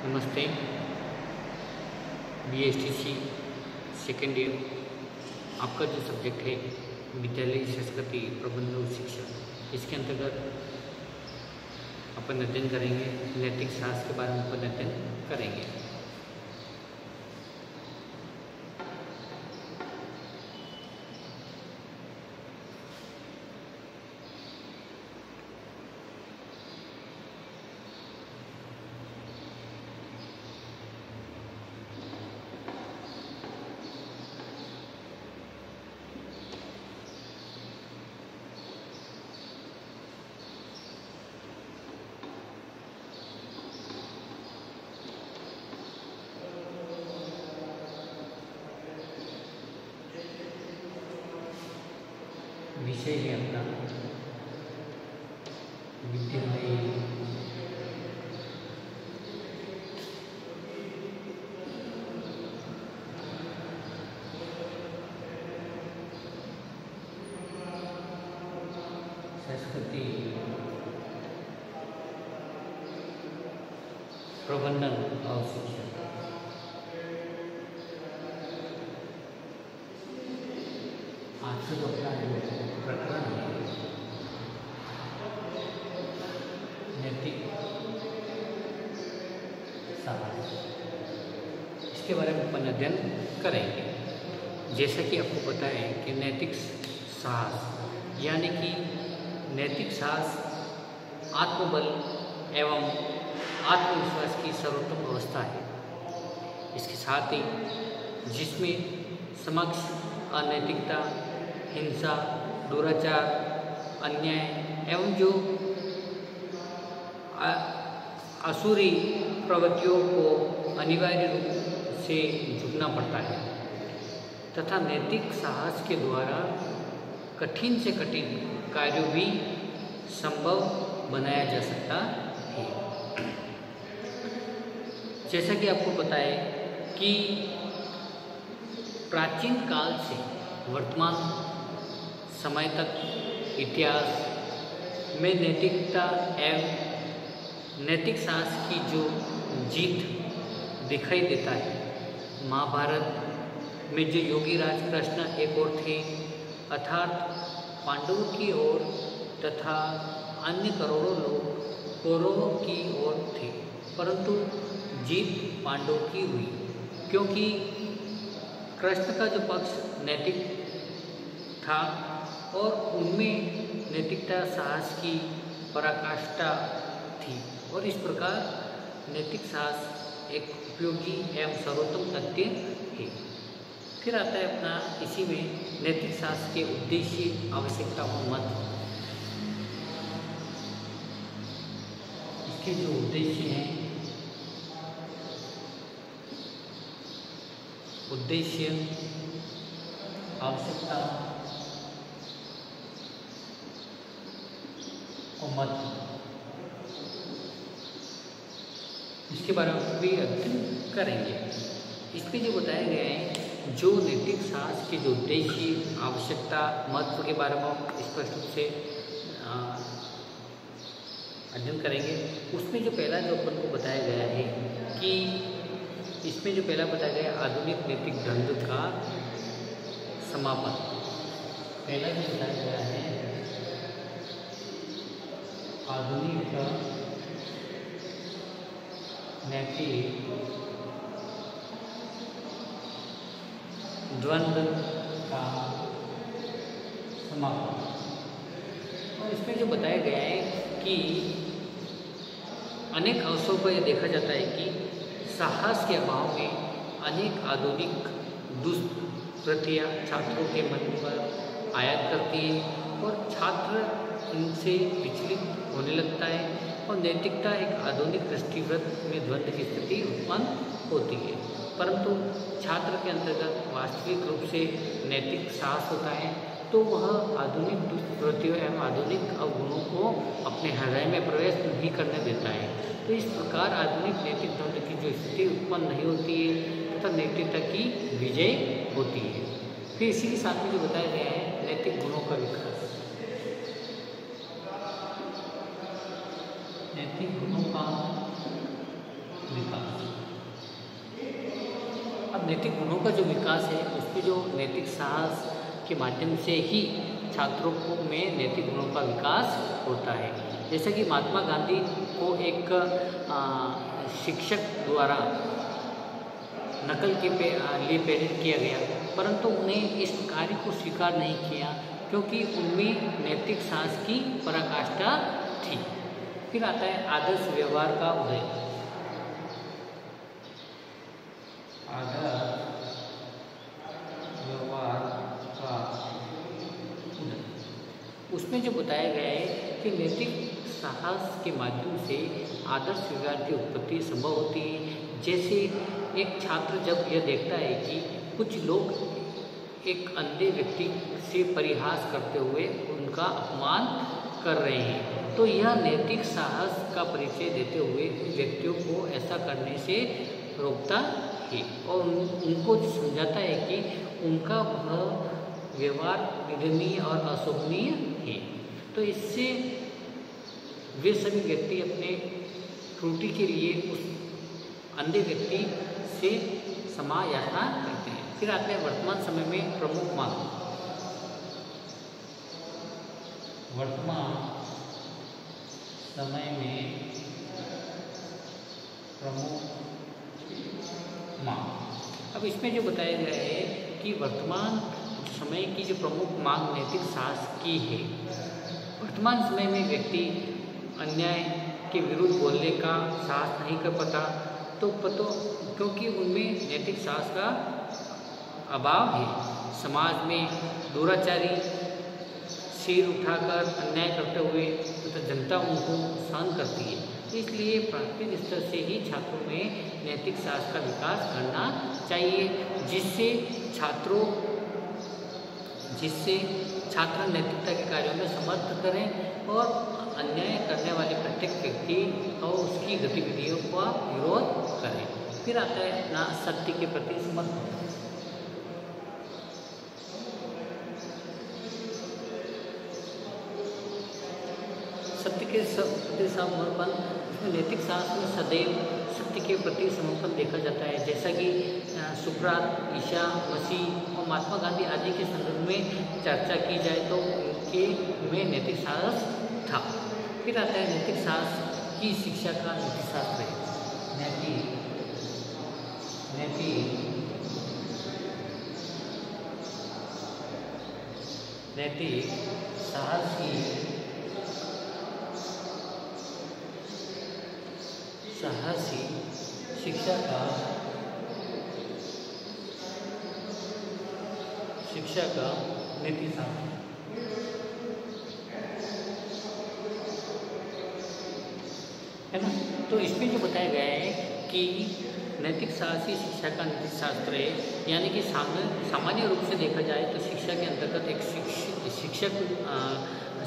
नमस्ते। BSTC second year आपका जो सब्जेक्ट है विद्यालय संस्कृति प्रबंध और शिक्षा, इसके अंतर्गत अपन अध्ययन करेंगे नैतिक शास्त्र के बारे में अपन अध्ययन करेंगे। विषय है अपना विद्यालय संस्कृति प्रबंधन और शिक्षा। आज से अपना प्रकरण है नैतिक साहस, इसके बारे में अपन अध्ययन करेंगे। जैसा कि आपको पता है कि नैतिक साहस यानी कि नैतिक साहस आत्मबल एवं आत्मविश्वास की सर्वोत्तम अवस्था है। इसके साथ ही जिसमें समक्ष अनैतिकता, हिंसा, दुराचार, अन्याय एवं जो आसुरी प्रवृत्तियों को अनिवार्य रूप से झुकना पड़ता है तथा नैतिक साहस के द्वारा कठिन से कठिन कार्य भी संभव बनाया जा सकता है। जैसा कि आपको पता है कि प्राचीन काल से वर्तमान समय तक इतिहास में नैतिकता एवं नैतिक साहस की जो जीत दिखाई देता है। महाभारत में जो योगी राज कृष्ण एक ओर थे अर्थात पांडवों की ओर तथा अन्य करोड़ों लोग कौरवों की ओर थे, परंतु जीत पांडवों की हुई क्योंकि कृष्ण का जो पक्ष नैतिक था और उनमें नैतिकता साहस की पराकाष्ठा थी और इस प्रकार नैतिक साहस एक उपयोगी एवं सर्वोत्तम तथ्य है। फिर आता है अपना इसी में नैतिक साहस के उद्देश्य, आवश्यकता और महत्व। इसके जो उद्देश्य हैं, उद्देश्य, आवश्यकता और महत्व, इसके बारे में भी अध्ययन करेंगे। इसमें जो बताया गया है जो नैतिक साहस के जो उद्देश्य, आवश्यकता, महत्व के बारे में हम स्पष्ट रूप से अध्ययन करेंगे। उसमें जो पहला जो अपन को बताया गया है कि इसमें जो पहला बताया गया आधुनिक नैतिक द्वंद्व का समापन। पहला जो बताया गया है आधुनिक नैतिक द्वंद्व का समापन। और इसमें जो बताया गया है कि अनेक अवसरों पर यह देखा जाता है कि साहस के अभाव में अनेक आधुनिक दुष्प्रवृत्तियाँ छात्रों के मन पर आयात करती है और छात्र इनसे विचलित होने लगता है और नैतिकता एक आधुनिक दृष्टिवृत्त में द्वंद्व की स्थिति उत्पन्न होती है। परंतु छात्र के अंतर्गत वास्तविक रूप से नैतिक साहस होता है तो वह आधुनिक दुष्प्रवृत्तियों एवं आधुनिक अवगुणों को अपने हृदय में प्रवेश नहीं करने देता है। तो इस प्रकार आधुनिक नैतिक द्वंद्व की जो स्थिति उत्पन्न नहीं होती है तथा नैतिकता की विजय होती है। फिर इसी के साथ में जो बताया गया है नैतिक गुणों का विकास। नैतिक गुणों का विकास अब नैतिक गुणों का जो विकास है उसमें जो नैतिक साहस के माध्यम से ही छात्रों को में नैतिक गुणों का विकास होता है। जैसे कि महात्मा गांधी को एक शिक्षक द्वारा नकल के लिए प्रेरित किया गया, परंतु उन्हें इस कार्य को स्वीकार नहीं किया क्योंकि उनमें नैतिक साहस की पराकाष्ठा थी। फिर आता है आदर्श व्यवहार का उदय। आदर्श व्यवहार का उदय, उसमें जो बताया गया है कि नैतिक साहस के माध्यम से आदर्श व्यवहार की उत्पत्ति संभव होती है। जैसे एक छात्र जब यह देखता है कि कुछ लोग एक अंधे व्यक्ति से परिहास करते हुए उनका अपमान कर रहे हैं, तो यह नैतिक साहस का परिचय देते हुए व्यक्तियों को ऐसा करने से रोकता है और उनको समझाता है कि उनका वह व्यवहार निंदनीय और अशोभनीय है। तो इससे वे सभी व्यक्ति अपने त्रुटि के लिए उस अंधे व्यक्ति से क्षमा याचना करते हैं। फिर आते हैं वर्तमान समय में प्रमुख मांग। वर्तमान समय में प्रमुख मांग। अब इसमें जो बताया गया है कि वर्तमान समय की जो प्रमुख मांग नैतिक साहस की है। वर्तमान समय में व्यक्ति अन्याय के विरुद्ध बोलने का साहस नहीं कर पाता, तो क्योंकि उनमें नैतिक साहस का अभाव है। समाज में दुराचारी सिर उठाकर अन्याय करते हुए तो जनता उनको सहन करती है, इसलिए प्राथमिक स्तर से ही छात्रों में नैतिक साहस का विकास करना चाहिए, जिससे छात्र नैतिकता के कार्यों में समर्थ करें और अन्याय करने वाले प्रत्येक व्यक्ति और उसकी गतिविधियों का विरोध करें। फिर आता है अपना सत्य के प्रति समर्पण। सत्य के प्रति समर्पण, इसमें नैतिक साहस में सदैव सत्य के प्रति समर्पण देखा जाता है। जैसा कि सुकरात, ईसा मसीह और महात्मा गांधी आदि के संदर्भ में चर्चा की जाए तो उनके में नैतिक साहस था। फिर आता है नैतिक साहस की शिक्षा का नीतिशास्त्र है। नैतिक साहस की साहसी शिक्षा का नीतिशास्त्र है ना। तो इसमें जो बताया गया है कि नैतिक साहसी शिक्षा का नीति शास्त्र है, यानी कि सामान्य रूप से देखा जाए तो शिक्षा के अंतर्गत एक शिक्षक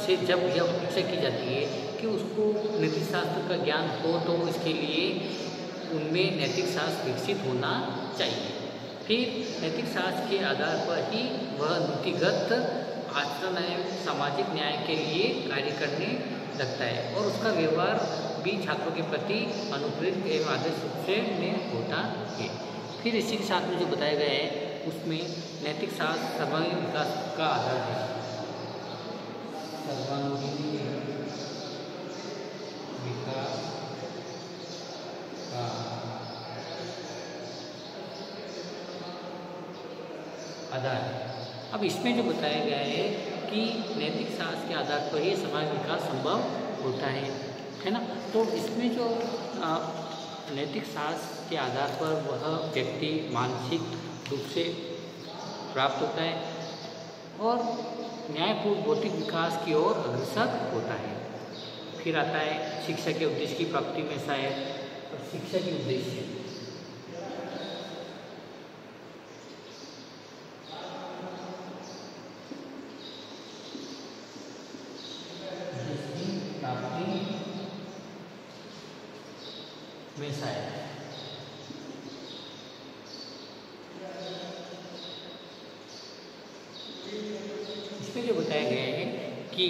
से जब यह अपेक्षा की जाती है कि उसको नीति शास्त्र का ज्ञान हो, तो इसके लिए उनमें नैतिक साहस विकसित होना चाहिए। फिर नैतिक साहस के आधार पर ही वह नीतिगत आचरण एवं सामाजिक न्याय के लिए कार्य करने लगता है और उसका व्यवहार भी छात्रों के प्रति अनुप्रेरित एवं आदर्श रूप से में होता है। फिर इसी के साथ में जो बताया गया है उसमें नैतिक साहस सर्वांगीण विकास का आधार है। सर्वांगीण विकास का आधार है। अब इसमें जो बताया गया है कि नैतिक साहस के आधार पर ही समाज विकास संभव होता है ना। तो इसमें जो नैतिक साहस के आधार पर वह व्यक्ति मानसिक रूप से प्राप्त होता है और न्यायपूर्ण भौतिक विकास की ओर अग्रसर होता है। फिर आता है शिक्षा के उद्देश्य की प्राप्ति में सहायक। और शिक्षा के उद्देश्य में सहायक। इसमें जो बताया गया है कि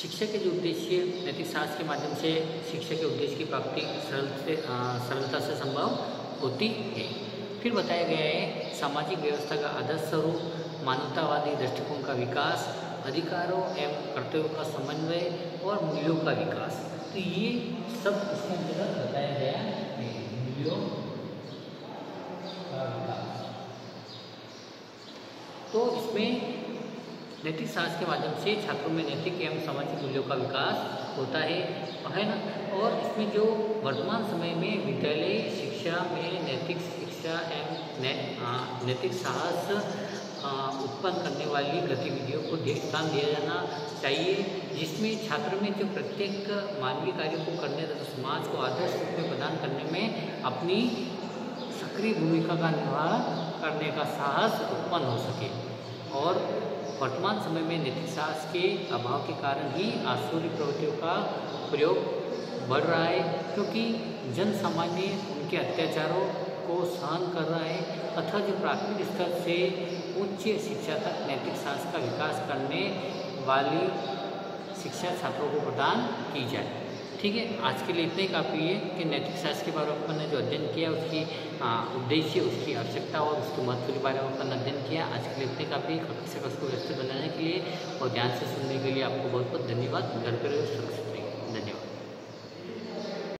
शिक्षा के जो उद्देश्य नैतिक साहस के माध्यम से शिक्षा के उद्देश्य की प्राप्ति सरलता से संभव होती है। फिर बताया गया है सामाजिक व्यवस्था का आदर्श स्वरूप, मानवतावादी दृष्टिकोण का विकास, अधिकारों एवं कर्तव्यों का समन्वय और मूल्यों का विकास। तो ये सब इसके अंतर्गत बताया गया है, मूल्यों का विकास। तो इसमें नैतिक शास्त्र के माध्यम से छात्रों में नैतिक एवं सामाजिक मूल्यों का विकास होता है ना। और इसमें जो वर्तमान समय में विद्यालय शिक्षा में नैतिक शिक्षा एवं नैतिक साहस उत्पन्न करने वाली गतिविधियों को स्थान दिया जाना चाहिए, जिसमें छात्र में जो प्रत्येक मानवीय कार्यों को करने तथा समाज को आदर्श रूप में प्रदान करने में अपनी सक्रिय भूमिका का निर्वाह करने का साहस उत्पन्न हो सके। और वर्तमान समय में नैतिक साहस के अभाव के कारण ही आसुरी प्रवृत्तियों का प्रयोग बढ़ रहा है, क्योंकि जन सामान्य उनके अत्याचारों को सहन कर रहा है तथा जो प्राथमिक स्तर से उच्च शिक्षा तक नैतिक साहस का विकास करने वाली शिक्षा छात्रों को प्रदान की जाए। ठीक है, आज के लिए इतना ही काफ़ी है कि नैतिक शास्त्र के बारे में अपन ने जो अध्ययन किया उसकी उद्देश्य, उसकी आवश्यकता और उसके महत्व के बारे में अपन अध्ययन किया। आज के लिए इतने काफ़ी। कक्षा को व्यवस्थित बनाने के लिए और ध्यान से सुनने के लिए आपको बहुत बहुत धन्यवाद। घर पर सुरक्षित रहिए। धन्यवाद।